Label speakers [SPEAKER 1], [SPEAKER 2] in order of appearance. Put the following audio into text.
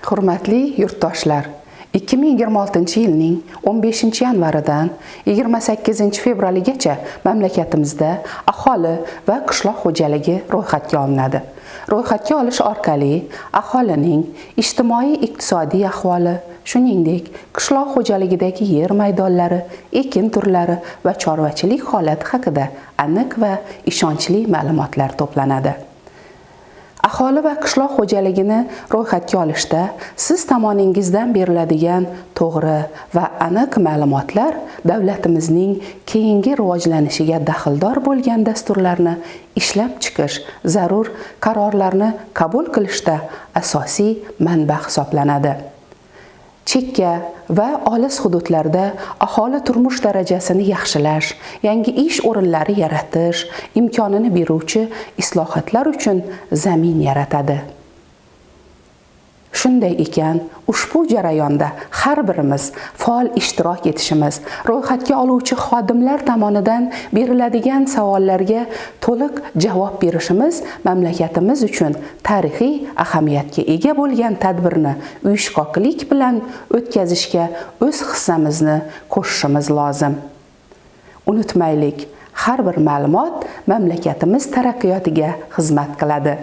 [SPEAKER 1] Hurmatli yurtdoshlar, 2026 yilning 15 yanvaridan 28 fevraligacha mamlakatimizda aholi va qishloq xo'jaligi ro'yxatga olinadi. Ro'yxatga olish orqali aholining ijtimoiy-iqtisodiy ahvoli, shuningdek, qishloq xo'jaligidagi yer maydonlari, ekin turlari va chorvachilik holati haqida aniq va ishonchli ma'lumotlar to'planadi. Aholi va qishloq xo'jaligini ro'yxatga olishda siz tomoningizdan beriladigan to'g'ri va aniq ma'lumotlar davlatimizning keyingi rivojlanishiga daxldor bo'lgan dasturlarni ishlab chiqish, zarur qarorlarni qabul qilishda asosiy manba hisoblanadi. Chekka va olis hududlarda aholi turmush darajasini yaxshilash, yangi ish o'rinlari yaratish imkonini beruvchi islohotlar uchun zamin yaratadi. Shunday ekan, ushbu jarayonda har birimiz faol ishtirok etishimiz, ro'yxatga oluvchi xodimlar tomonidan beriladigan savollarga to'liq javob berishimiz mamlakatimiz uchun tarixiy ahamiyatga ega bo'lgan tadbirni uyushqoqlik bilan o'tkazishga o'z hissamizni qo'shishimiz lozim. Unutmaylik, har bir ma'lumot mamlakatimiz taraqqiyotiga xizmat qiladi.